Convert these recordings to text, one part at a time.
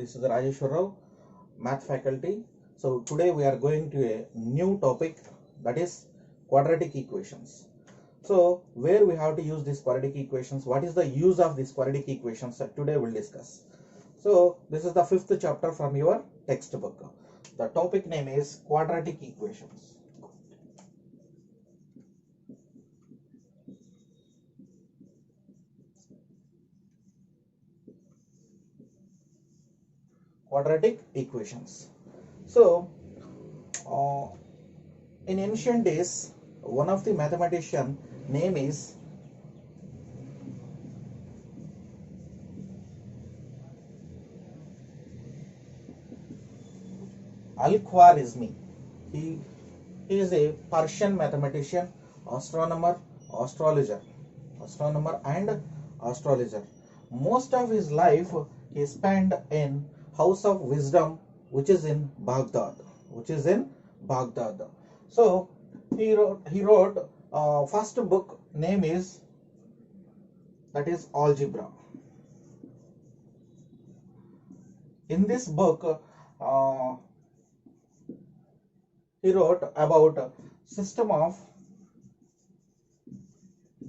this is Rajeshwar Rao, math faculty. So today we are going to a new topic, that is quadratic equations. So where we have to use these quadratic equations, what is the use of these quadratic equations that today we'll discuss. So this is the fifth chapter from your textbook. The topic name is quadratic equations. Quadratic equations. So in ancient days, one of the mathematician name is Al-Khwarizmi. He is a Persian mathematician, astronomer, astronomer and astrologer. Most of his life he spent in House of Wisdom, which is in Baghdad. So he wrote first book name is, that is algebra. In this book he wrote about system of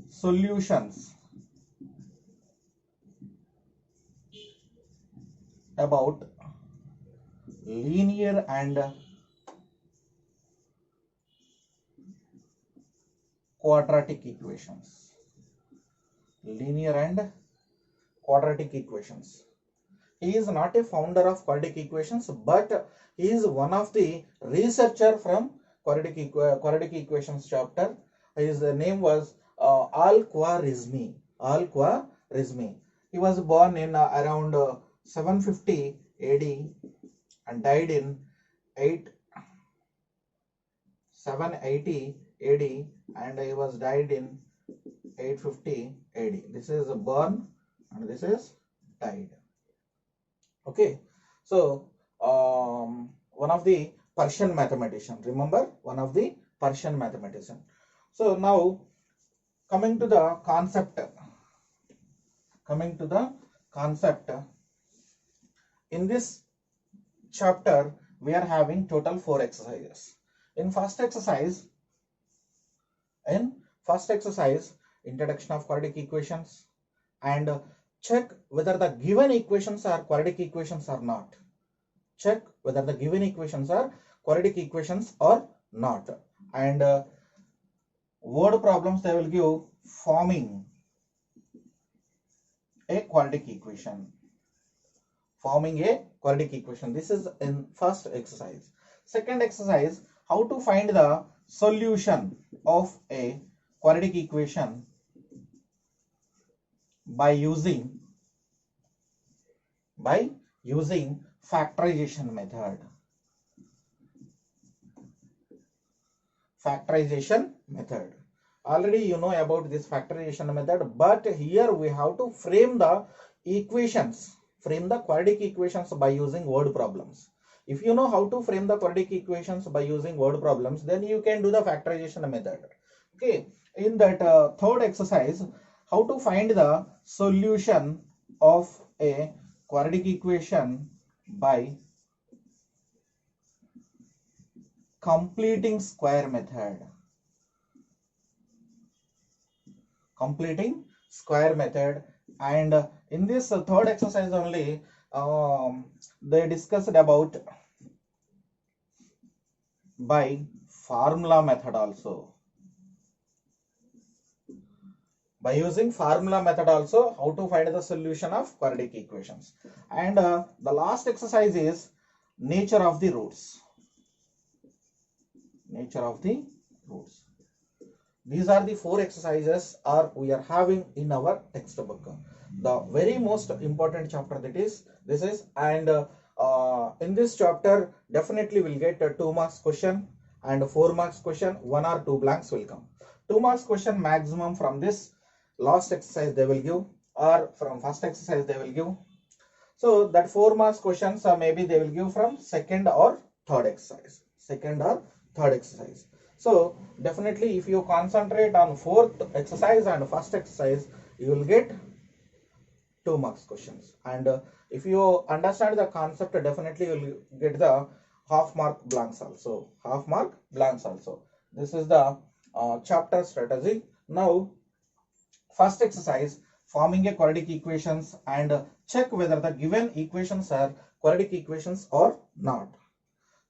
solutions about linear and quadratic equations. He is not a founder of quadratic equations, but he is one of the researcher from quadratic equations chapter. His name was Al-Khwarizmi. He was born in around 750 AD and died in 780 AD, and he was died in 850 AD. This is born and this is died. Okay, so one of the Persian mathematician. Remember, one of the Persian mathematician. So now coming to the concept. In this chapter, we are having total 4 exercises. In first exercise, introduction of quadratic equations, and check whether the given equations are quadratic equations or not. And word problems they will give forming a quadratic equation. This is in first exercise. Second exercise, how to find the solution of a quadratic equation by using factorization method. Already you know about this factorization method, but here we have to frame the quadratic equations by using word problems. If you know how to frame the quadratic equations by using word problems, then you can do the factorization method. Okay, in that third exercise, how to find the solution of a quadratic equation by completing square method. And in this third exercise only, they discussed about by formula method also. By using formula method also, how to find the solution of quadratic equations. And the last exercise is nature of the roots. These are the 4 exercises we are having in our textbook. The very most important chapter this is, and in this chapter definitely will get a 2 marks question and 4 marks question. 1 or 2 blanks will come. 2 marks question maximum from this last exercise they will give, or from first exercise they will give. So that 4 marks questions maybe they will give from second or third exercise. So definitely if you concentrate on 4th exercise and first exercise, you will get 2 marks questions. And if you understand the concept, definitely you will get the half mark blanks also. Half mark blanks also. This is the chapter strategy. Now, first exercise, forming a quadratic equations and check whether the given equations are quadratic equations or not.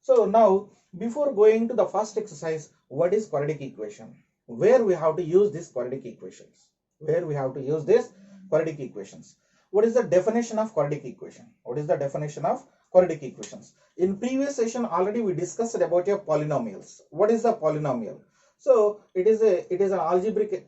So now, before going to the first exercise, what is quadratic equation? Where we have to use these quadratic equations? Where we have to use this quadratic equations? What is the definition of quadratic equation? What is the definition of quadratic equations? In previous session, already we discussed about your polynomials. What is a polynomial? So it is an algebraic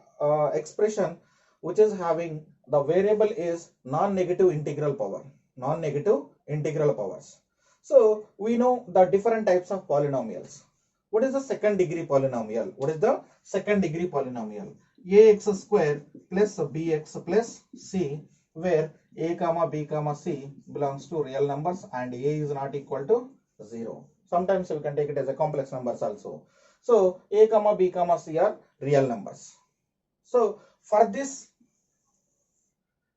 expression which is having the variable is non-negative integral power. Non-negative integral powers. So we know the different types of polynomials. What is the second degree polynomial? What is the second degree polynomial? Ax square plus bx plus c, where a comma b comma c belongs to real numbers and a is not equal to 0. Sometimes we can take it as a complex numbers also. So a comma b comma c are real numbers. So for this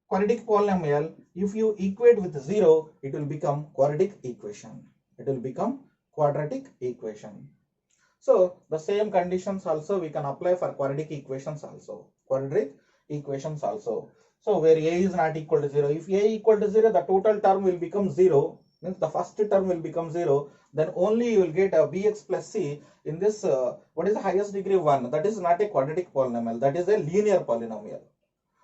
quadratic polynomial, if you equate with 0, it will become quadratic equation. It will become quadratic equation. So the same conditions also we can apply for quadratic equations also. Quadratic equations also. So where a is not equal to 0, if a equal to 0, the total term will become 0. Means the first term will become 0. Then only you will get a bx plus c. In this, what is the highest degree 1? That is not a quadratic polynomial. That is a linear polynomial.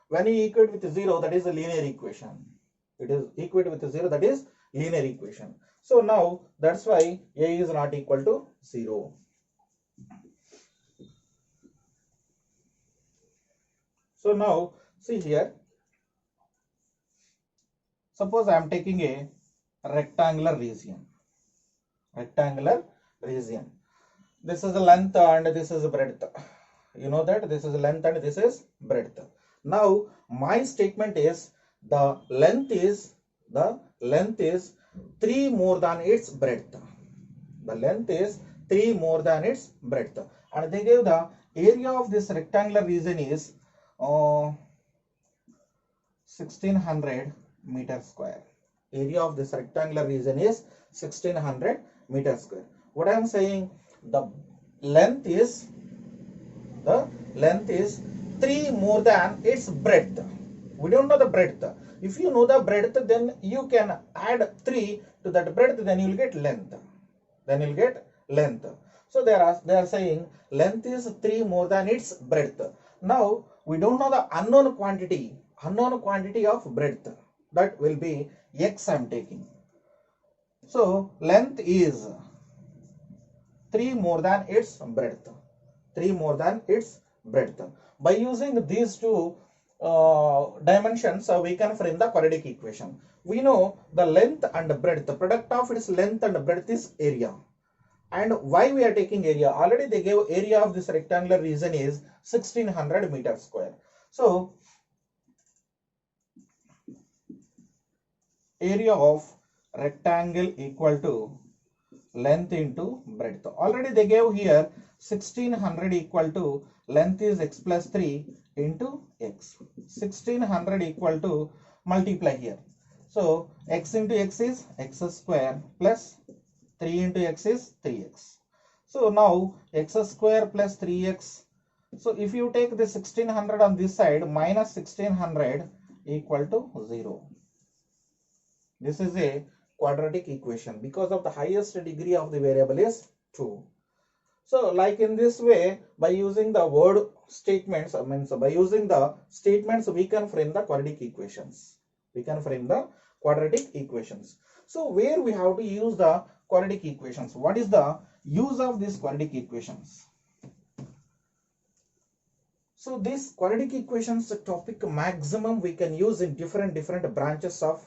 When you equate with 0, that is a linear equation. It is equate with 0, that is linear equation. So now that's why a is not equal to 0. So now see here, suppose I am taking a rectangular region. Rectangular region. This is the length and this is breadth. You know that this is length and this is breadth. Now my statement is the length is 3 more than its breadth. The length is 3 more than its breadth. And they gave the area of this rectangular region is 1600 meter square. Area of this rectangular region is 1600 meter square. What I am saying, the length is 3 more than its breadth. We don't know the breadth. If you know the breadth, then you can add 3 to that breadth, then you will get length. So they are saying length is 3 more than its breadth. Now we don't know the unknown quantity of breadth. That will be x I am taking. So length is 3 more than its breadth. 3 more than its breadth. By using these two dimensions, we can frame the quadratic equation. We know the length and breadth. The product of its length and breadth is area. And why we are taking area? Already they gave area of this rectangular region is 1600 meters square. So area of rectangle equal to length into breadth. Already they gave here 1600 equal to length is x plus 3 into x. 1600 equal to multiply here. So x into x is x square plus 3 into x is 3x. So now x square plus 3x. So if you take the 1600 on this side, minus 1600 equal to 0. This is a quadratic equation because of the highest degree of the variable is 2. So like in this way, by using the word statements, by using the statements, we can frame the quadratic equations. So where we have to use the quadratic equations? What is the use of these quadratic equations? So this quadratic equations topic maximum we can use in different branches of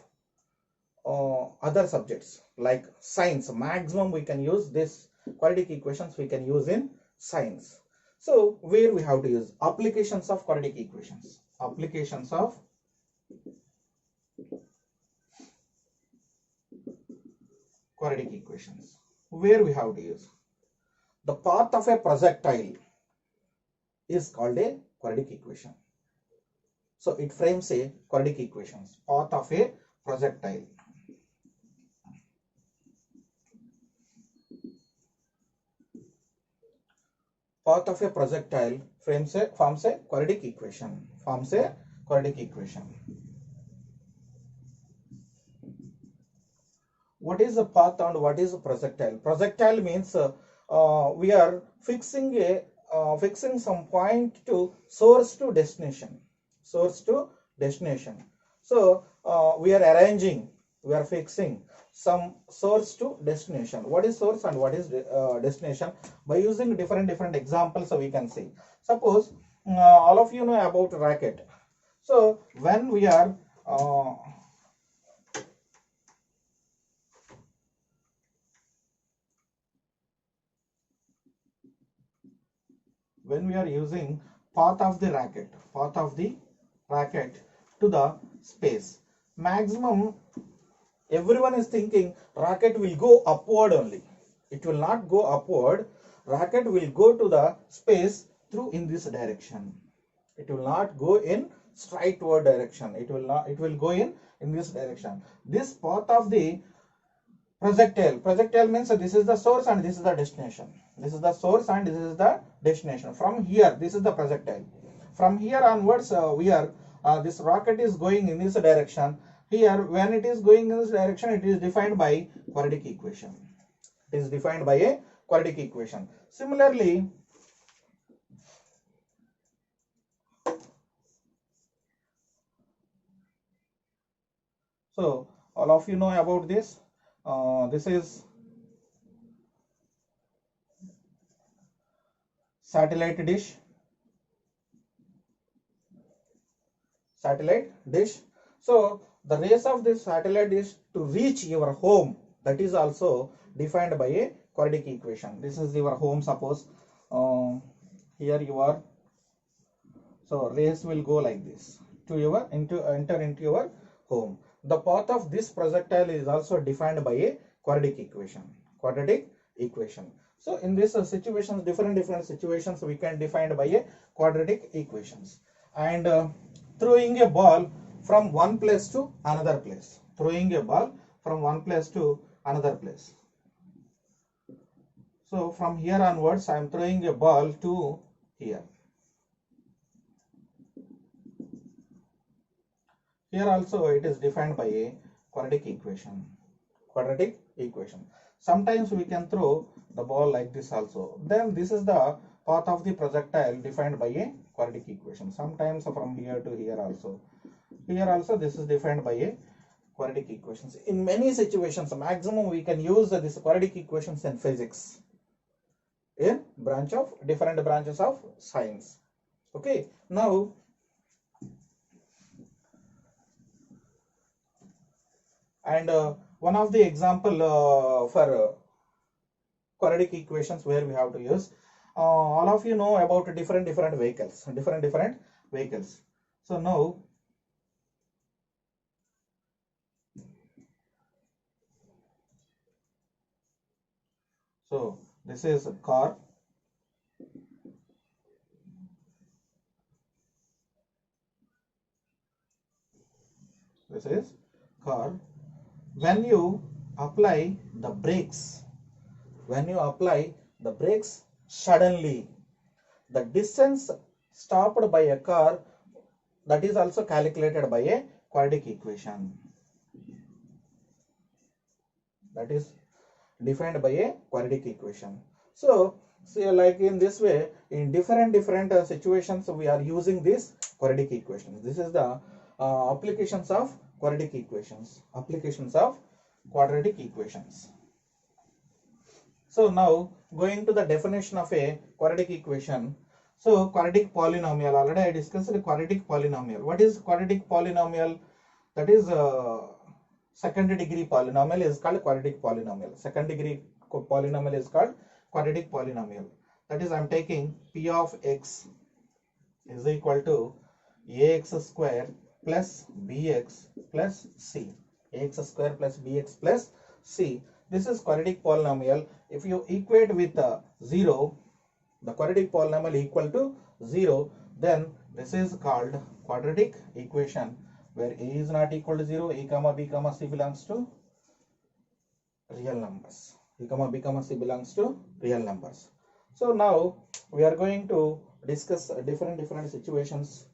other subjects like science. Maximum we can use this quadratic equations we can use in science. So where we have to use applications of quadratic equations. Applications of quadratic equations. Where we have to use the path of a projectile is called a quadratic equation. So it frames a quadratic equations. Path of a projectile. Path of a projectile forms a quadratic equation. Forms a quadratic equation. What is the path and what is a projectile? Projectile means we are fixing some point to source to destination. Source to destination. So we are arranging, we are fixing some source to destination. What is source and what is destination? By using different examples, so we can see. Suppose all of you know about racket. So when we are using path of the racket to the space, maximum everyone is thinking racket will go upward only. It will not go upward. Racket will go to the space through in this direction. It will not go in straightward direction. It will go in this direction. This path of the projectile means this is the source and this is the destination. This is the source and this is the destination. From here, this is the projectile. From here onwards, this rocket is going in this direction. Here, when it is going in this direction, it is defined by quadratic equation. It is defined by a quadratic equation. Similarly, so all of you know about this. This is satellite dish. So the rays of this satellite dish to reach your home, that is also defined by a quadratic equation. This is your home. Suppose here you are. So rays will go like this to enter into your home. The path of this projectile is also defined by a quadratic equation. So in this situations, different situations we can define by a quadratic equations. And throwing a ball from one place to another place. So from here onwards, I am throwing a ball to here. Here also it is defined by a quadratic equation. Sometimes we can throw the ball like this also. Then this is the path of the projectile defined by a quadratic equation. Sometimes from here to here also. Here also this is defined by a quadratic equations. In many situations, maximum we can use this quadratic equations in physics. In different branches of science. Okay. Now and one of the example for quadratic equations where we have to use, all of you know about different vehicles. So now this is a car. When you apply the brakes, suddenly the distance stopped by a car, that is also calculated by a quadratic equation. That is defined by a quadratic equation. So see, like in this way, in different situations we are using this quadratic equations. This is the applications of quadratic equations. So now going to the definition of a quadratic equation. So quadratic polynomial, already I discussed the quadratic polynomial. What is quadratic polynomial? That is second degree polynomial is called quadratic polynomial. Second degree polynomial is called quadratic polynomial. That is, I am taking p of x is equal to ax square plus bx plus c. Ax square plus bx plus c. This is quadratic polynomial. If you equate with 0, the quadratic polynomial equal to 0, then This is called quadratic equation where a is not equal to 0, a comma b comma c belongs to real numbers. A comma b comma c belongs to real numbers. So now we are going to discuss different situations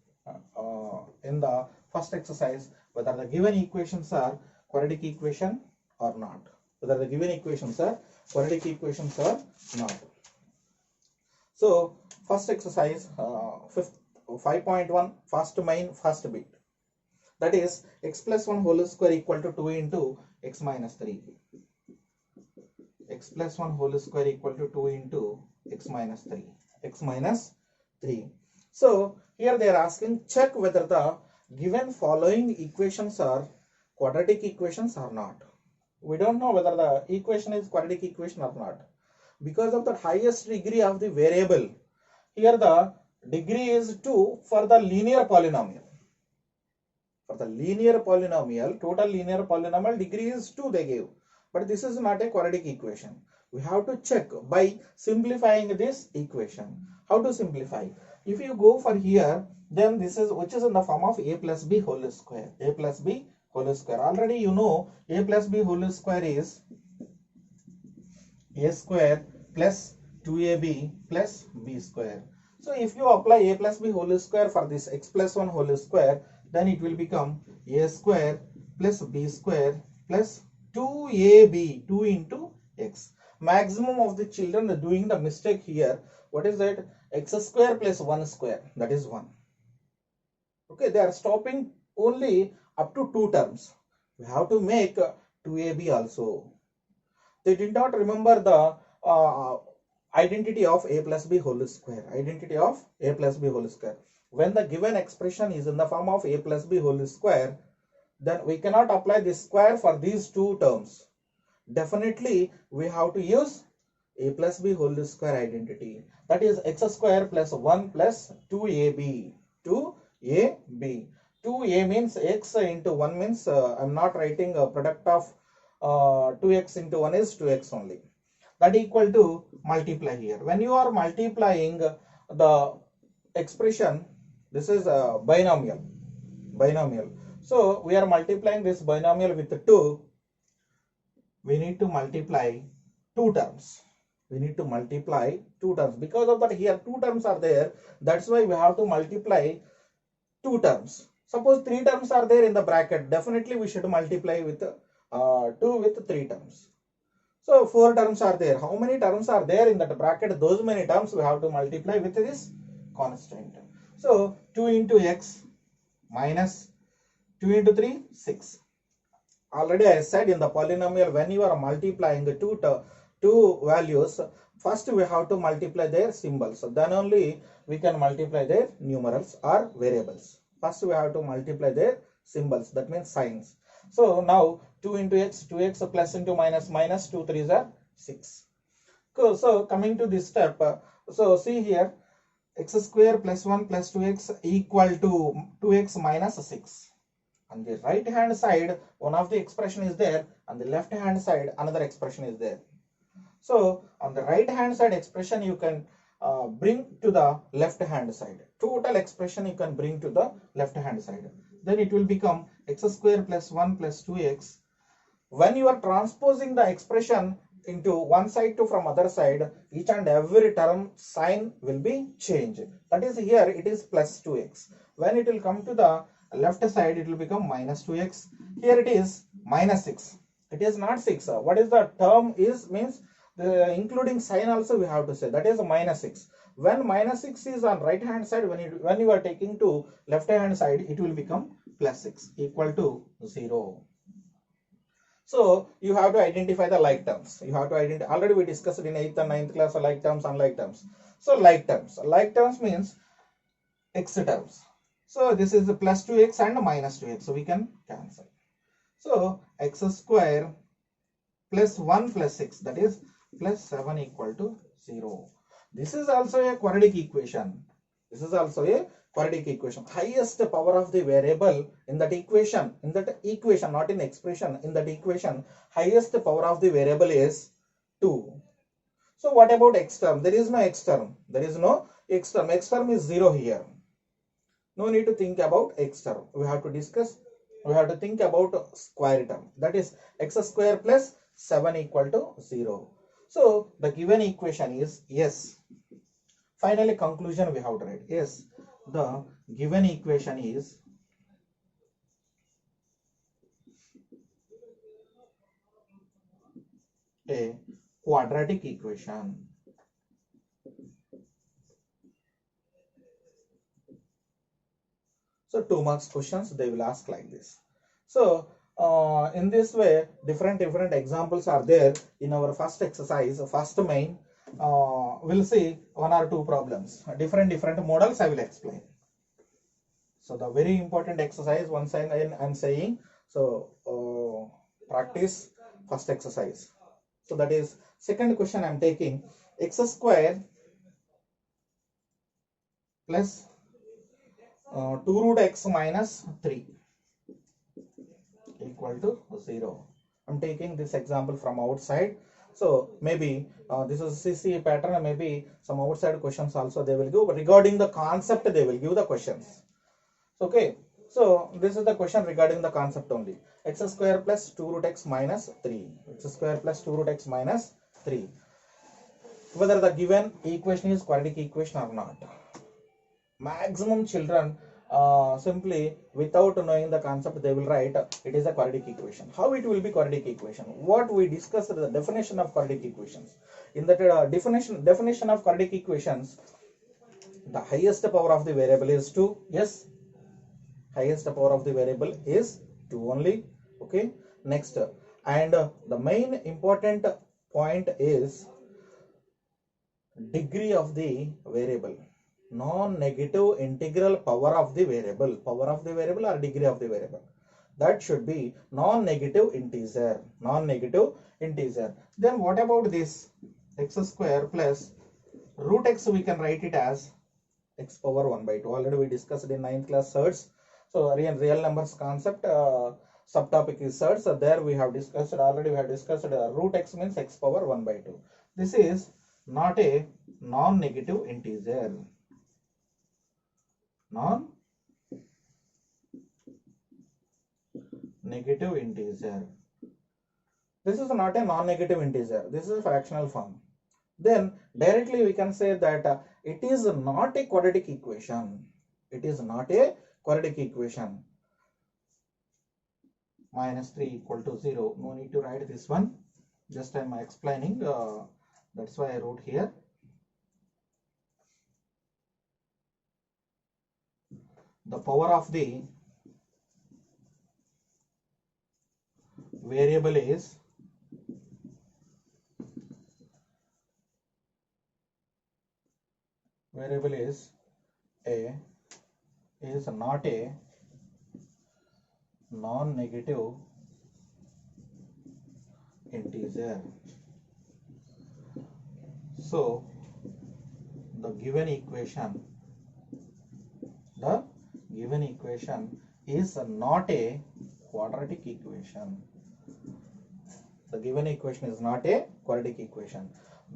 in the first exercise, whether the given equations are quadratic equation or not. Whether the given equations are quadratic equations or not. So first exercise, 5.1, first main first bit. That is x plus 1 whole square equal to 2 into x minus 3. X plus 1 whole square equal to 2 into x minus 3. X minus 3. So here they are asking, check whether the given following equations are quadratic equations or not. We don't know whether the equation is quadratic equation or not. Because of the highest degree of the variable, here the degree is 2 for the linear polynomial. For the linear polynomial, total linear polynomial degree is 2 they gave. But this is not a quadratic equation. We have to check by simplifying this equation. How to simplify? If you go for here, then this is which is in the form of a plus b whole square. A plus b whole square. Already you know a plus b whole square is a square plus 2ab plus b square. So if you apply a plus b whole square for this x plus 1 whole square, then it will become a square plus b square plus 2ab, 2 into x. Maximum of the children are doing the mistake here. What is that? X square plus 1 square, that is 1. Okay, they are stopping only up to 2 terms. We have to make 2ab also. They did not remember the identity of a plus b whole square. Identity of a plus b whole square. When the given expression is in the form of a plus b whole square, then we cannot apply this square for these 2 terms. Definitely we have to use a plus b whole square identity. That is x square plus 1 plus 2ab. 2ab. 2a means x into 1 means I am not writing a product of 2x into 1 is 2x only. That equal to multiply here. When you are multiplying the expression, this is a binomial. So we are multiplying this binomial with 2. We need to multiply 2 terms. Because of that here 2 terms are there. That's why we have to multiply 2 terms. Suppose 3 terms are there in the bracket. Definitely we should multiply with 2 with 3 terms. So 4 terms are there. How many terms are there in that bracket? Those many terms we have to multiply with this constant. So 2 into x minus 2 into 3, 6. Already I said in the polynomial, when you are multiplying the two values, first we have to multiply their symbols. Then only we can multiply their numerals or variables. First we have to multiply their symbols, that means signs. So now 2 into x, 2x plus into minus, minus 2 3s are 6. So coming to this step, so see here, x square plus 1 plus 2x equal to 2x minus 6. On the right hand side, one of the expression is there. On the left hand side, another expression is there. So on the right hand side expression, you can bring to the left hand side. Total expression you can bring to the left hand side. Then it will become x square plus 1 plus 2x. When you are transposing the expression into one side to from other side, each and every term sign will be changed. That is here it is plus 2x. When it will come to the left side, it will become minus 2x. Here it is minus 6. It is not 6. What is the term is means the including sign also we have to say, that is minus 6. When minus 6 is on right hand side, when you are taking to left hand side, it will become plus 6 equal to 0. So you have to identify the like terms. You have to identify. Already we discussed in 8th and 9th class like terms, unlike terms. So like terms means x terms. So this is the plus 2x and minus 2x. So we can cancel. So x square plus 1 plus 6, that is plus 7 equal to 0. This is also a quadratic equation. Highest power of the variable in that equation, not in expression, in that equation, highest power of the variable is 2. So what about x term? There is no x term. X term is 0 here. No need to think about x term. We have to think about square term. That is x square plus 7 equal to 0. So the given equation is yes. Finally, conclusion we have to write. Yes, the given equation is a quadratic equation. So 2 marks questions they will ask like this. So in this way, different examples are there in our first exercise. First main, we'll see 1 or 2 problems. Different models I will explain. So the very important exercise once I'm saying. So practice first exercise. So that is second question I'm taking. X square plus 2 root x minus 3 equal to 0. I'm taking this example from outside. So maybe this is CC pattern. Maybe some outside questions also they will give. But regarding the concept, they will give the questions. Okay. So this is the question regarding the concept only. X square plus 2 root x minus 3. X square plus 2 root x minus 3. Whether the given equation is quadratic equation or not. Maximum children simply without knowing the concept they will write it is a quadratic equation. How it will be quadratic equation? What we discussed the definition of quadratic equations. In that definition of quadratic equations, the highest power of the variable is 2. Yes, highest power of the variable is 2 only. Okay, next, and the main important point is degree of the variable. Non-negative integral power of the variable or degree of the variable, that should be non-negative integer. Then what about this x square plus root x? We can write it as x power 1 by 2. Already we discussed in 9th class surds. So real numbers concept, subtopic is surds. So there we have discussed root x means x power 1 by 2. This is not a non-negative integer. Non-negative integer. This is not a non-negative integer. This is a fractional form. Then directly we can say that it is not a quadratic equation. It is not a quadratic equation. Minus 3 equal to 0. No need to write this one. Just I am explaining. That's why I wrote here. The power of the variable is not a non-negative integer. So the given equation is not a quadratic equation. The given equation is not a quadratic equation.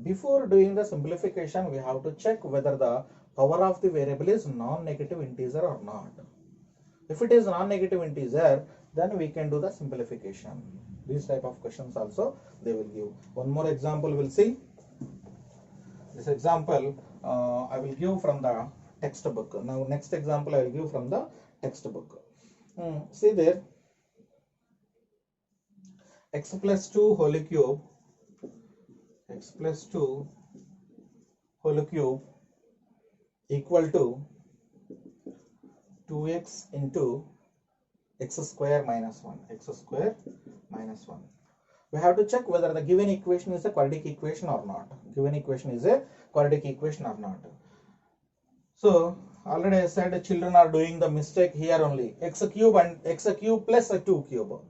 Before doing the simplification, we have to check whether the power of the variable is non-negative integer or not. If it is non-negative integer, then we can do the simplification. These type of questions also they will give. One more example we'll see. This example I will give from the textbook. Now next example I will give from the textbook. See there, x plus 2 whole cube equal to 2x into x square minus 1. We have to check whether the given equation is a quadratic equation or not. So already I said children are doing the mistake here only. X cube plus 2 cube.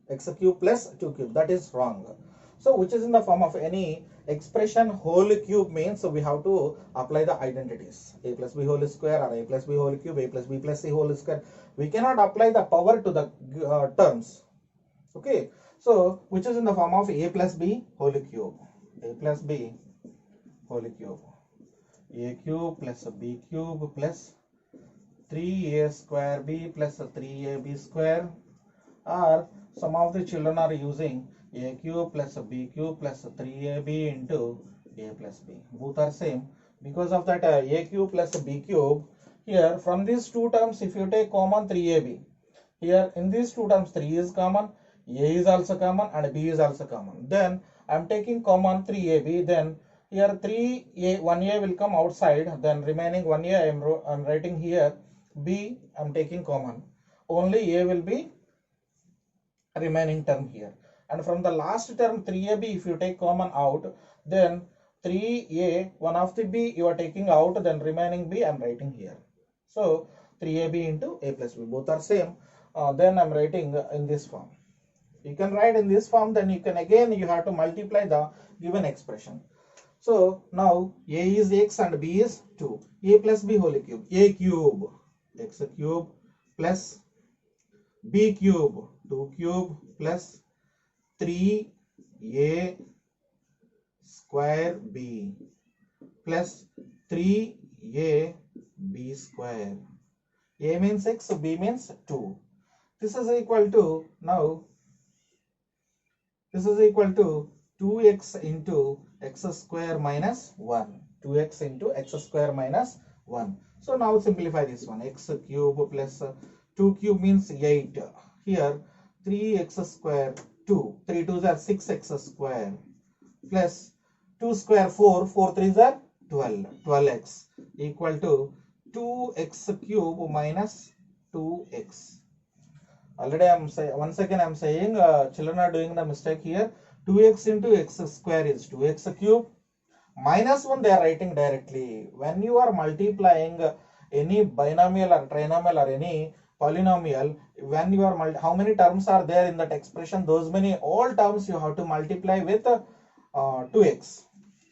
That is wrong. So which is in the form of any expression whole cube means, so we have to apply the identities. A plus b whole square or a plus b whole cube, a plus b plus c whole square. We cannot apply the power to the terms. Okay. So which is in the form of a plus b whole cube. A cube plus b cube plus 3a square b plus 3ab square, or some of the children are using a cube plus b cube plus 3ab into a plus b. Both are same. Because of that a cube plus b cube, here from these two terms if you take common 3ab, here in these two terms 3 is common, a is also common and b is also common. Then I am taking common 3ab, then here 3a 1a will come outside, then remaining 1a I am writing here, b I am taking common, only a will be remaining term here. And from the last term 3ab if you take common out, then 3a one of the b you are taking out, then remaining b I am writing here. So 3ab into a plus b, both are same. Then I'm writing in this form. You can write in this form, then you can again you have to multiply the given expression. So now a is x and b is 2. A plus b whole cube, a cube, x cube plus b cube, 2 cube plus 3a square b plus 3a b square. A means x, b means 2. This is equal to, now this is equal to 2x into x square minus 1. 2x into x square minus 1. So now simplify this one. X cube plus 2 cube means 8. Here 3x square 2. 3 2s are 6x square plus 2 square 4. 4 3s are 12. 12x equal to 2x cube minus 2x. Already I am saying, once again I am saying children are doing the mistake here. 2x into x square is 2x cube. Minus 1 they are writing directly. When you are multiplying any binomial or trinomial or any polynomial, when you are how many terms are there in that expression, those many all terms you have to multiply with 2x.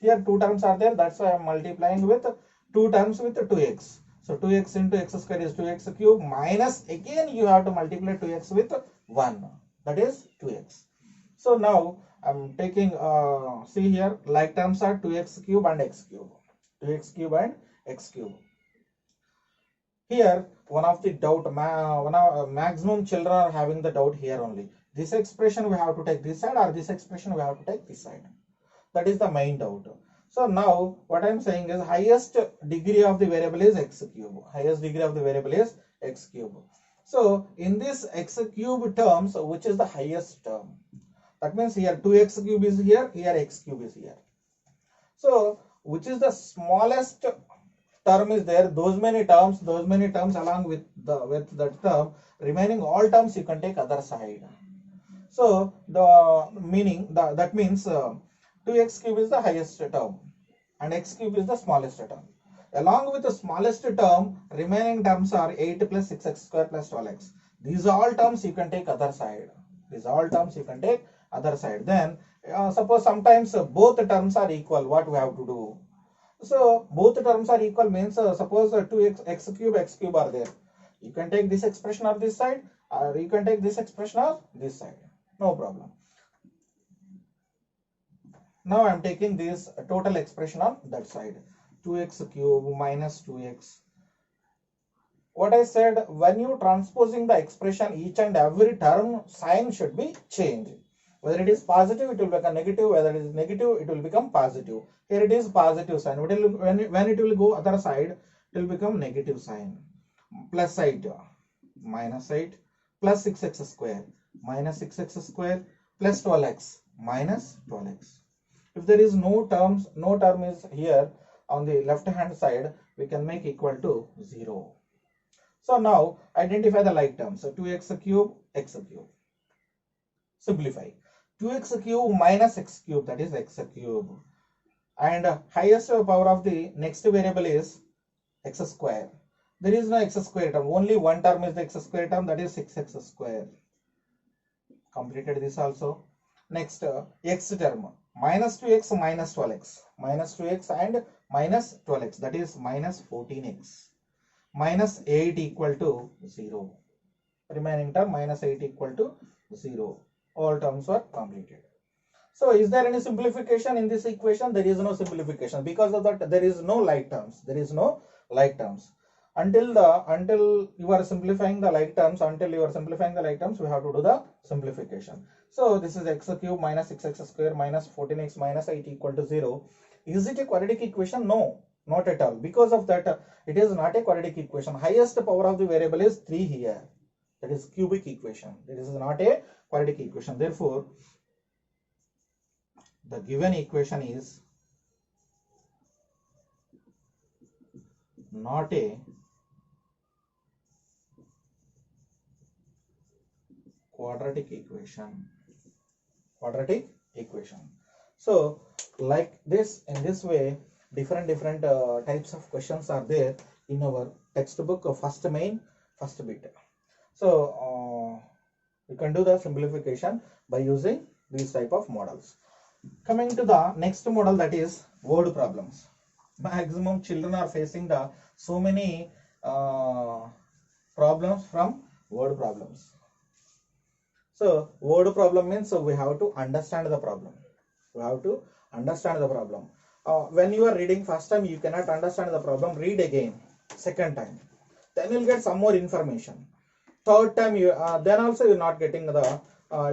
Here 2 terms are there, that's why I am multiplying with 2 terms with 2x. So 2x into x square is 2x cube, minus again you have to multiply 2x with 1, that is 2x. So now I am taking, see here like terms are 2x cube and x cube, 2x cube and x cube. Here one of the doubt, maximum children are having the doubt here only. This expression we have to take this side or this expression we have to take this side. That is the main doubt. So now what I am saying is highest degree of the variable is x cube. Highest degree of the variable is x cube. So in this x cube terms, which is the highest term? That means here 2x cube is here, here x cube is here. So which is the smallest term is there? Those many terms along with that term, remaining all terms you can take other side. So the meaning that means 2x cube is the highest term and x cube is the smallest term. Along with the smallest term, remaining terms are 8 plus 6x square plus 12x. These are all terms you can take other side. These are all terms you can take other side. Then suppose sometimes both terms are equal, what we have to do? So both terms are equal means suppose 2x x cube are there. You can take this expression on this side or you can take this expression on this side. No problem. Now I am taking this total expression on that side. 2x cube minus 2x. What I said, when you transposing the expression, each and every term sign should be changed. Whether it is positive, it will become negative. Whether it is negative, it will become positive. Here it is positive sign. When it will go other side, it will become negative sign. Plus 8, minus 8, plus 6x square, minus 6x square, plus 12x, minus 12x. If there is no term is here on the left hand side, we can make equal to 0. So now identify the like terms. So 2x cube, x cube. Simplify. 2x cube minus x cube, that is x cube. And highest power of the next variable is x square. There is no x square term. Only one term is the x square term, that is 6x square. Completed this also. Next x term. Minus 2x minus 12x. Minus 2x and minus 12x, that is minus 14x. Minus 8 equal to 0. Remaining term minus 8 equal to 0. All terms are completed. So is there any simplification in this equation? There is no simplification. Because of that, there is no like terms. There is no like terms. until you are simplifying the like terms, we have to do the simplification. So this is x cube minus 6x square minus 14x minus 8 equal to 0. Is it a quadratic equation? No, not at all. Because of that, it is not a quadratic equation. Highest power of the variable is 3 here. That is cubic equation. It is not a quadratic equation. Therefore, the given equation is not a quadratic equation. So like this, in this way, different types of questions are there in our textbook, first main, first bit. So you can do the simplification by using these type of models. Coming to the next model, that is word problems. Maximum children are facing the so many problems from word problems. So word problem means we have to understand the problem. When you are reading first time, you cannot understand the problem. Read again, second time, then you'll get some more information. Third time, you then also you're not getting the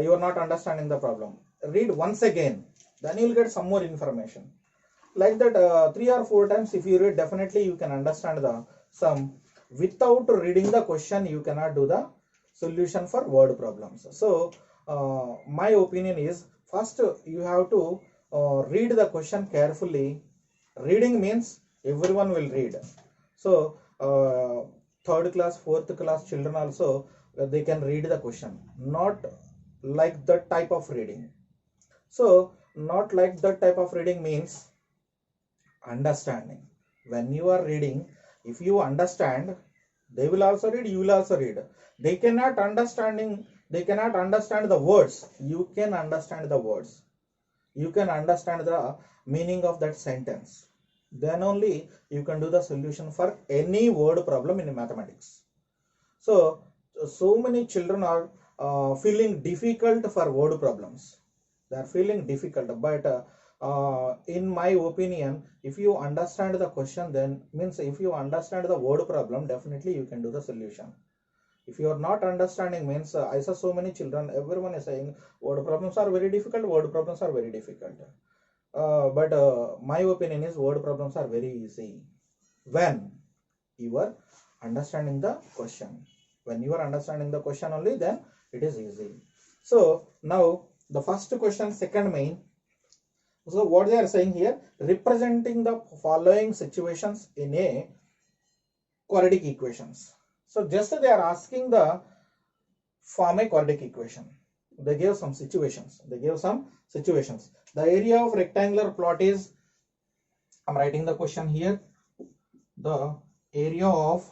you are not understanding the problem. Read once again, then you'll get some more information. Like that, 3 or 4 times if you read, definitely you can understand the sum. Without reading the question, you cannot do the solution for word problems. So my opinion is, first you have to read the question carefully. Reading means everyone will read. So third class, fourth class children also, they can read the question, not like that type of reading. So not like that type of reading means understanding. When you are reading, if you understand, they will also read, you will also read. They cannot understand the words. You can understand the words. You can understand the meaning of that sentence. Then only you can do the solution for any word problem in mathematics. So many children are feeling difficult for word problems. They are feeling difficult, but in my opinion, if you understand the question, then means if you understand the word problem, definitely you can do the solution. If you are not understanding, means I saw so many children, everyone is saying word problems are very difficult, but my opinion is word problems are very easy when you are understanding the question. When you are understanding the question only, then it is easy. So now the first question, second main. So what they are saying here, representing the following situations in a quadratic equations. So just they are asking the form a quadratic equation. They gave some situations. The area of rectangular plot is, I'm writing the question here. The area of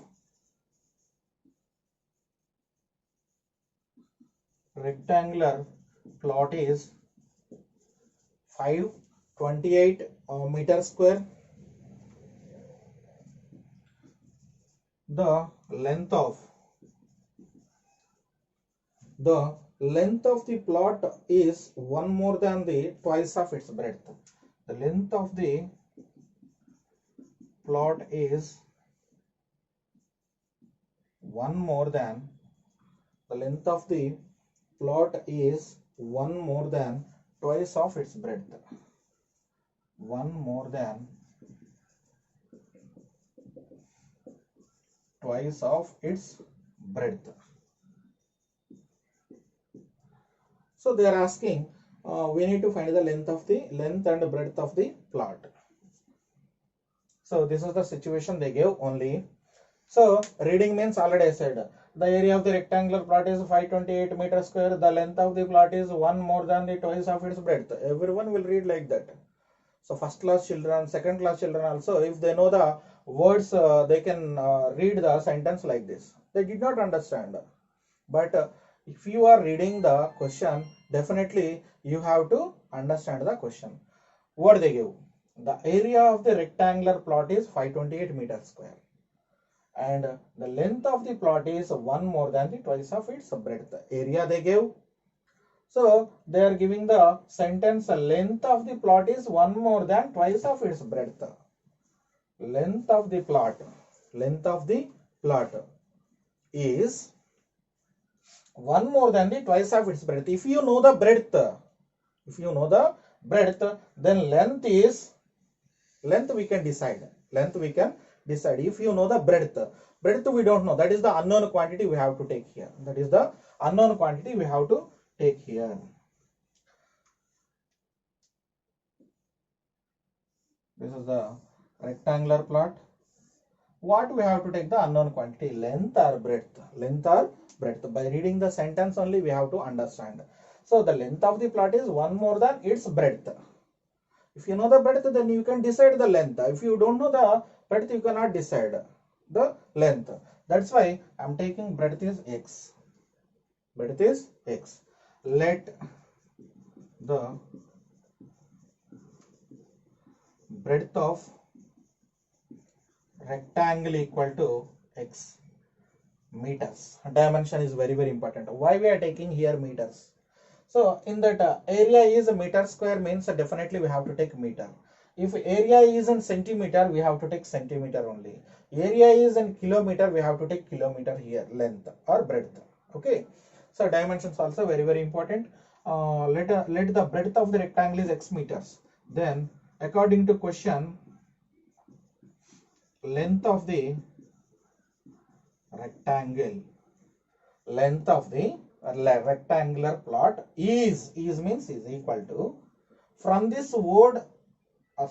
rectangular plot is 528 meters square. The length of the plot is one more than the twice of its breadth. The length of the plot is one more than twice of its breadth. One more than twice of its breadth. So they are asking, we need to find the length and breadth of the plot. So this is the situation they gave only. So reading means, already I said, the area of the rectangular plot is 528 meters square. The length of the plot is one more than the twice of its breadth. Everyone will read like that. So first class children, second class children also, if they know the words, they can read the sentence like this. They did not understand, but if you are reading the question, definitely you have to understand the question. What they give? The area of the rectangular plot is 528 meters square, and the length of the plot is one more than the twice of its breadth. Area they gave. So they are giving the sentence, length of the plot is one more than twice of its breadth. Length of the plot plot is one more than the twice of its breadth. If you know the breadth, then length we can decide. If you know the breadth we don't know. That is the unknown quantity we have to take here. This is the rectangular plot. What we have to take the unknown quantity, length or breadth. By reading the sentence only we have to understand. So the length of the plot is one more than its breadth. If you know the breadth, then you can decide the length. If you don't know the breadth, you cannot decide the length. That's why I am taking breadth is x. Let the breadth of rectangle equal to x meters. Dimension is very important. Why we are taking here meters? So in that area is a meter square means definitely we have to take meter. If area is in centimeter, we have to take centimeter only. Area is in kilometer, we have to take kilometer here, length or breadth. Okay. So dimensions also very important. Let the breadth of the rectangle is x meters. Then according to question, length of the rectangular plot is equal to, from this word,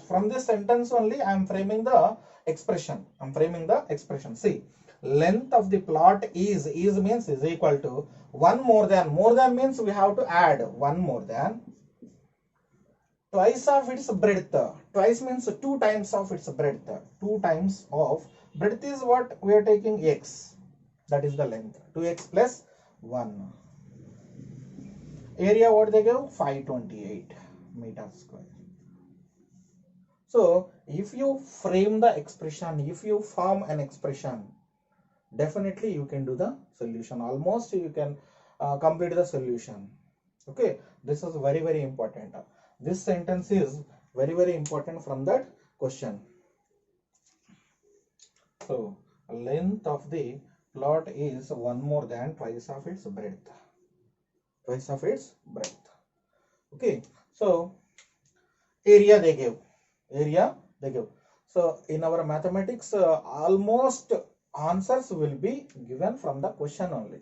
from this sentence only I am framing the expression. See, length of the plot is means is equal to one more than means we have to add one more than twice of its breadth. Twice means 2 times of its breadth. 2 times of breadth is what we are taking, x. That is the length. 2x plus 1. Area what they give? 528 meters square. So if you frame the expression, if you form an expression, definitely you can do the solution. Almost you can complete the solution. Okay, this is very important. This sentence is very important from that question. So length of the plot is one more than twice of its breadth. Okay, so area they give. So in our mathematics, almost answers will be given from the question only.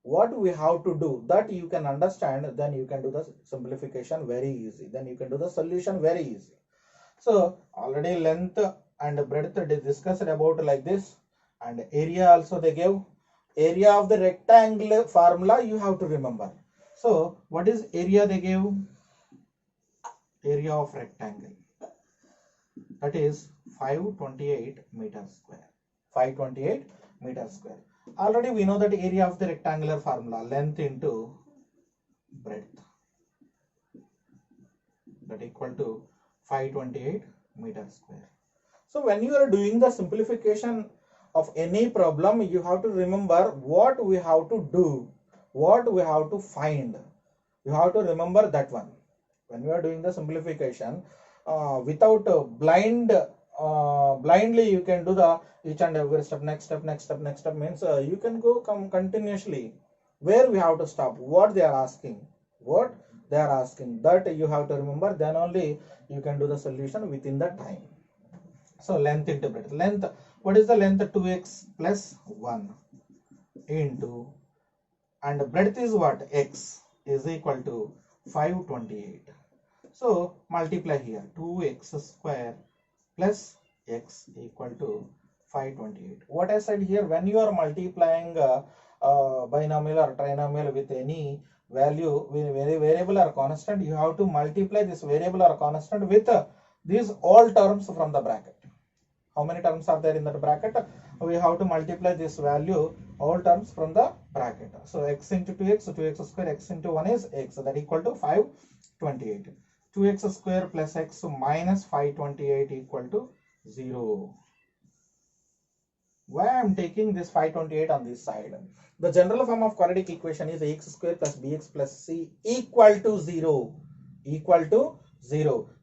What we have to do, that you can understand, then you can do the simplification very easy, then you can do the solution very easy. So already length and breadth they discussed about like this, and area also they gave. Area of the rectangle formula you have to remember. So what is area they gave? Area of rectangle, that is 528 meters square. 528 meters square. Already we know that area of the rectangular formula, length into breadth, that equal to 528 meters square. So when you are doing the simplification of any problem, you have to remember what we have to do, what we have to find. You have to remember that one. When you are doing the simplification, without blindly you can do the each and every step, next step means you can go continuously. Where we have to stop, what they are asking, that you have to remember, then only you can do the solution within the time. So length into breadth. Length, what is the length? 2x plus 1 into, and breadth is what? X is equal to 528. So multiply here, 2x square plus x equal to 528. What I said here, when you are multiplying binomial or trinomial with any value, variable or constant, you have to multiply this variable or constant with these all terms from the bracket. How many terms are there in that bracket? We have to multiply this value, all terms from the bracket. So x into 2x, 2x square, x into 1 is x, that equal to 528. 2x square plus x minus 528 equal to 0. Why I am taking this 528 on this side? The general form of quadratic equation is ax square plus bx plus c equal to 0.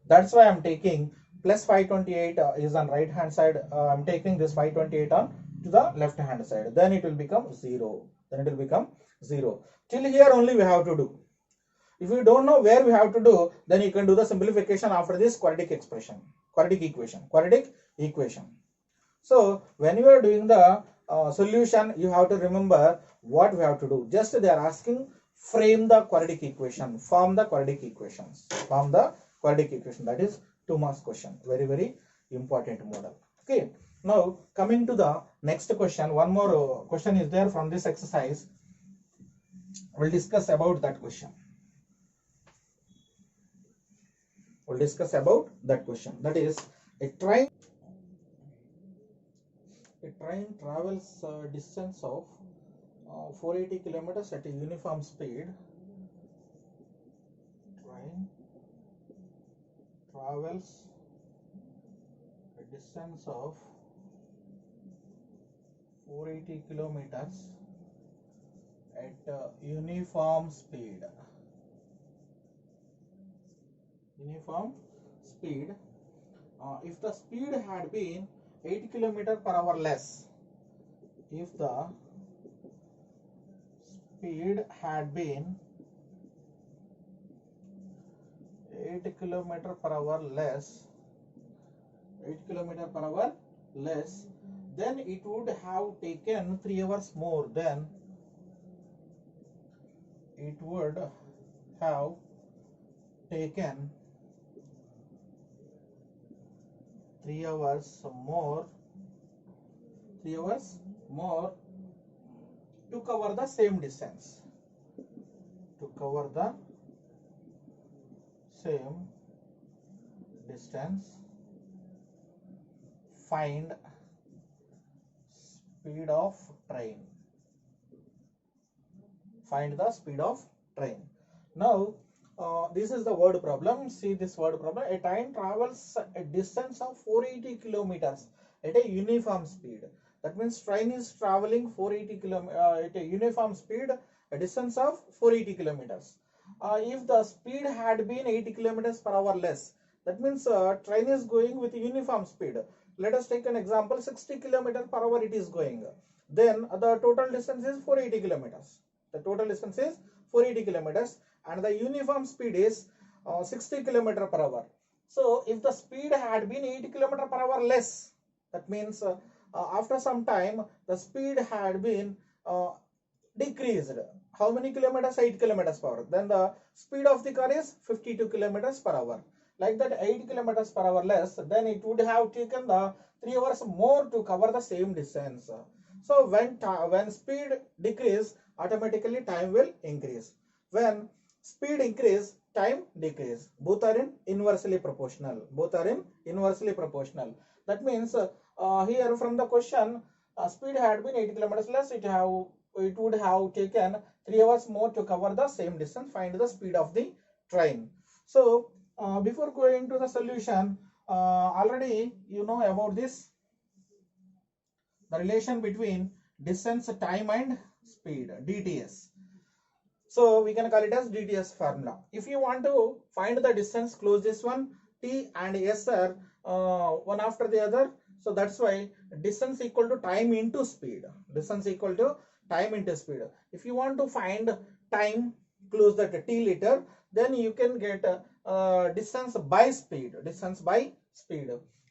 That's why I am taking plus 528 is on right hand side. I am taking this 528 on to the left hand side, then it will become 0. Then it will become 0. Till here only we have to do. If you don't know where we have to do, then you can do the simplification after this quadratic expression, quadratic equation. So when you are doing the solution, you have to remember what we have to do. Just they are asking, frame the quadratic equation, form the quadratic equations, form the quadratic equation. That is 2 marks question. Very, very important model. Okay. Now coming to the next question, one more question is there from this exercise. We'll discuss about that question. We'll discuss about that question. That is, a train travels a distance of 480 kilometers at a uniform speed. Train travels a distance of 480 kilometers at uniform speed. If the speed had been 8 km per hour less, if the speed had been 8 km per hour less, then it would have taken 3 hours more. Then it would have taken 3 hours more to cover the same distance. Find speed of train. The speed of train. Now this is the word problem. See this word problem. A train travels a distance of 480 kilometers at a uniform speed. That means train is traveling 480 kilometers at a uniform speed, a distance of 480 kilometers. If the speed had been 80 kilometers per hour less, that means train is going with uniform speed. Let us take an example, 60 kilometers per hour it is going. Then the total distance is 480 kilometers. The total distance is 480 kilometers and the uniform speed is 60 kilometers per hour. So if the speed had been 80 kilometers per hour less, that means after some time the speed had been decreased. How many kilometers? 8 kilometers per hour. Then the speed of the car is 52 kilometers per hour. Like that, 8 kilometers per hour less, then it would have taken the 3 hours more to cover the same distance. So when speed decrease, automatically time will increase. When speed increase, time decrease. Both are inversely proportional. That means here from the question, speed had been 80 kilometers less, it would have taken 3 hours more to cover the same distance. Find the speed of the train. So before going to the solution, already you know about this, the relation between distance, time and speed, DTS. So we can call it as DTS formula. If you want to find the distance, close this one. T and S are one after the other. So that's why distance equal to time into speed. If you want to find time, close that T later. Then you can get distance by speed.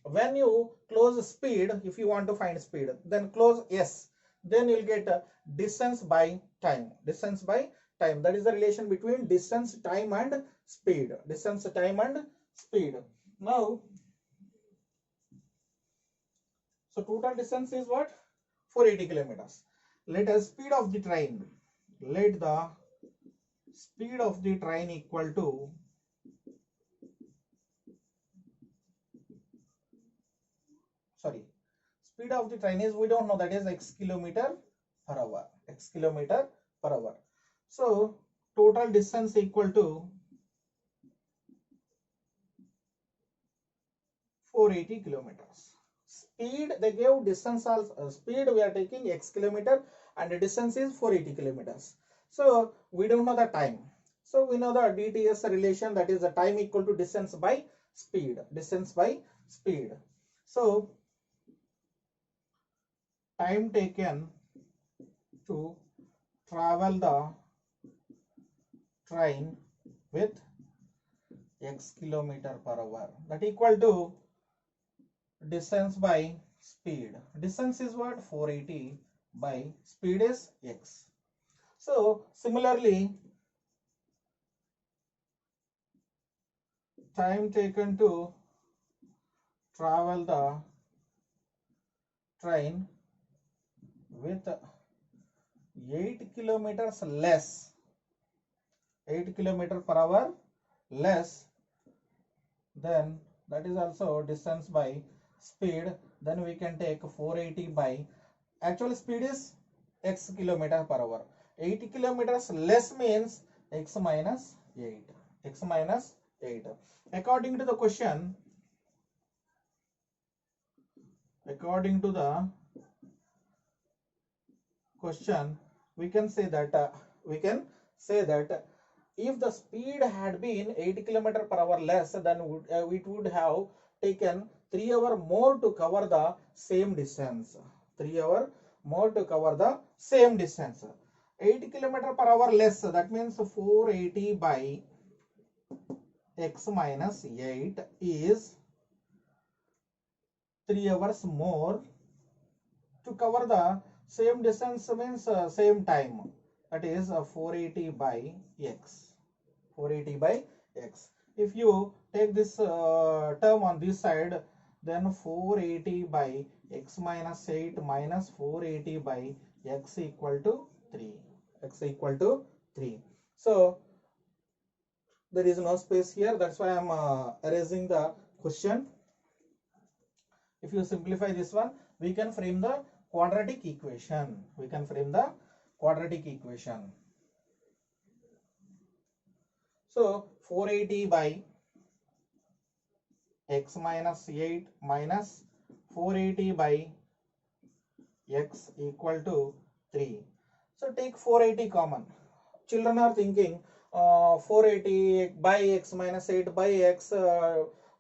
When you close speed, if you want to find speed, then close S. Then you'll get distance by time. That is the relation between distance, time and speed. Now, so total distance is what? 480 kilometers. Let the speed of the train. Equal to speed of the train is, we don't know, that is x kilometer per hour. So total distance equal to 480 kilometers. Speed, they gave distance also, speed we are taking x kilometer and the distance is 480 kilometers. So we don't know the time. So we know the DTS relation, that is the time equal to distance by speed. So time taken to travel the train with x kilometer per hour, that equal to distance by speed. Distance is what? 480 by speed is x. So similarly, time taken to travel the train with 8 kilometers less, 8 kilometer per hour less, then that is also distance by speed. Then we can take 480 by actual speed is x kilometer per hour. 80 kilometers less means x minus 8. X minus 8. According to the question, according to the question, we can say that if the speed had been 80 kilometer per hour less, then it would have taken 3 hours more to cover the same distance. 3 hours more to cover the same distance. 80 kilometer per hour less, that means 480 by x minus 8 is 3 hours more to cover the same distance, means same time, that is 480 by x. 480 by x. If you take this term on this side, then 480 by x minus 8 minus 480 by x equal to 3. X equal to 3. So there is no space here, that's why I am erasing the question. If you simplify this one, we can frame the quadratic equation. We can frame the quadratic equation. So 480 by x minus 8 minus 480 by x equal to 3. So take 480 common. Children are thinking 480 by x minus 8 by x,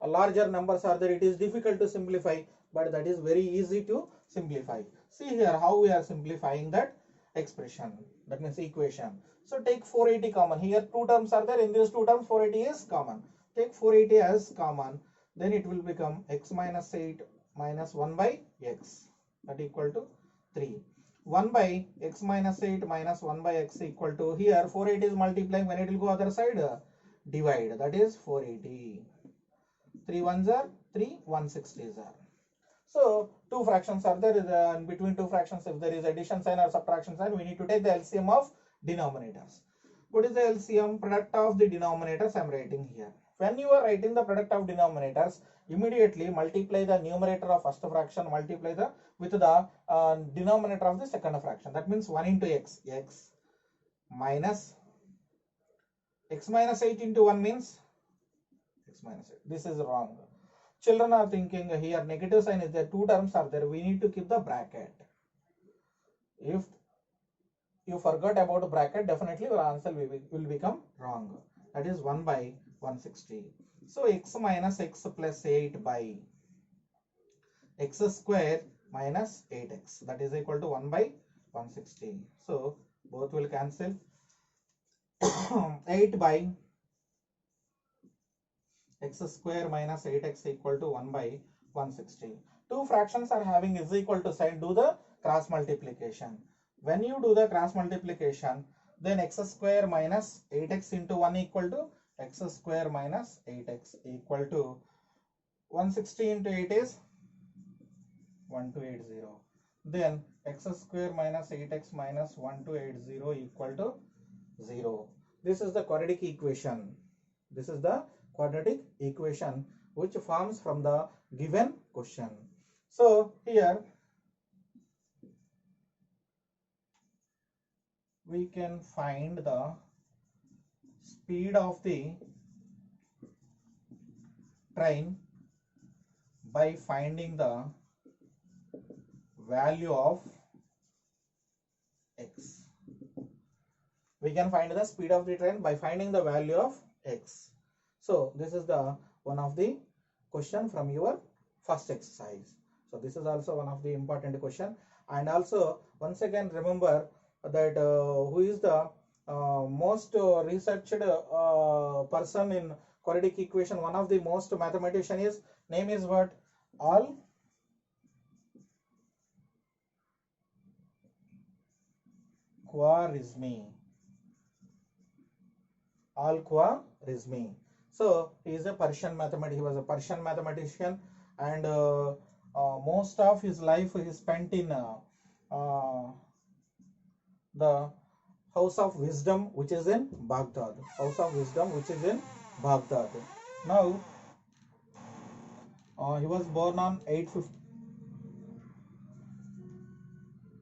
larger numbers are there, it is difficult to simplify, but that is very easy to simplify. See here how we are simplifying that expression, that means equation. So take 480 common. Here two terms are there, in these two terms 480 is common. Take 480 as common, then it will become x minus 8 minus 1 by x, that equal to 3. 1 by x minus 8 minus 1 by x equal to, here 480 is multiplying, when it will go other side, divide, that is 480. 3 ones are 3, 160s are. So two fractions are there, and between two fractions, if there is addition sign or subtraction sign, we need to take the LCM of denominators. What is the LCM? Product of the denominators I am writing here. When you are writing the product of denominators, immediately multiply the numerator of first fraction, multiply the with the denominator of the second fraction. That means 1 into x, x minus x minus 8 into 1 means x minus 8. This is wrong. Children are thinking here negative sign is there, two terms are there, we need to keep the bracket. If you forgot about bracket, definitely your answer will become wrong. That is 1 by 160. So x minus x plus 8 by x square minus 8x, that is equal to 1 by 160. So both will cancel. 8 by x square minus 8x equal to 1 by 160. Two fractions are having is equal to sign, do the cross multiplication. When you do the cross multiplication, then x square minus 8x into 1 equal to x square minus 8x equal to 160 into 8 is 1280. Then x square minus 8x minus 1280 equal to 0. This is the quadratic equation. This is the quadratic equation which forms from the given question. So here we can find the speed of the train by finding the value of x. We can find the speed of the train by finding the value of x. So this is the one of the question from your first exercise. So this is also one of the important question. And also once again remember that who is the most researched person in quadratic equation. One of the most mathematician is name is what? Al-Khwarizmi. Al-Khwarizmi. So he is a Persian mathematician. He was a Persian mathematician, and most of his life he spent in uh, the House of Wisdom, which is in Baghdad. House of Wisdom, which is in Baghdad. Now, he was born on 850.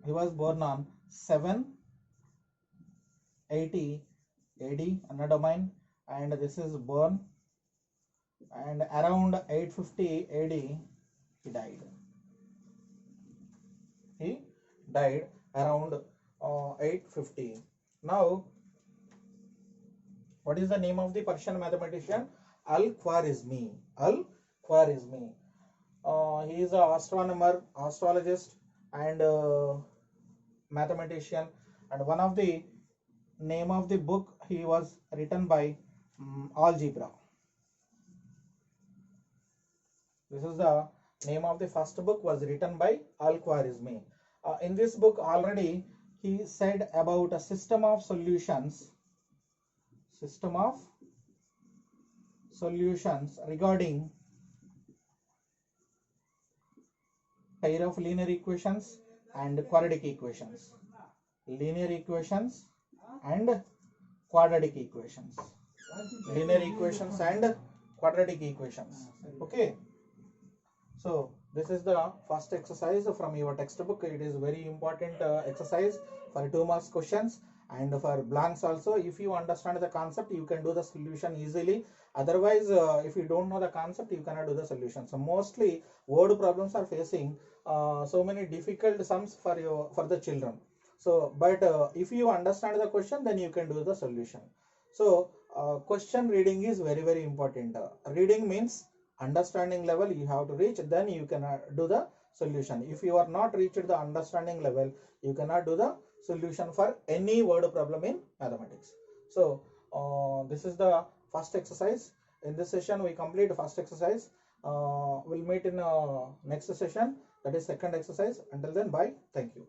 He was born on 780 AD, another domain, and this is born, and around 850 AD he died. He died around 850. Now, what is the name of the Persian mathematician? Al-Khwarizmi. Al-Khwarizmi. He is an astronomer, astrologist, and mathematician. And one of the name of the book he was written by Algebra. This is the name of the first book was written by Al-Khwarizmi. In this book already he said about a system of solutions regarding pair of linear equations and quadratic equations. Linear equations and quadratic equations. Linear equations and quadratic equations. Okay. So this is the first exercise from your textbook. It is very important exercise for 2 marks questions and for blanks also. If you understand the concept, you can do the solution easily. Otherwise, if you don't know the concept, you cannot do the solution. So mostly word problems are facing so many difficult sums for the children. So, but if you understand the question, then you can do the solution. So question reading is very important. Reading means understanding level you have to reach, then you can do the solution. If you are not reached the understanding level, you cannot do the solution for any word problem in mathematics. So this is the first exercise. In this session we complete first exercise. We'll meet in next session, that is second exercise. Until then, bye. Thank you.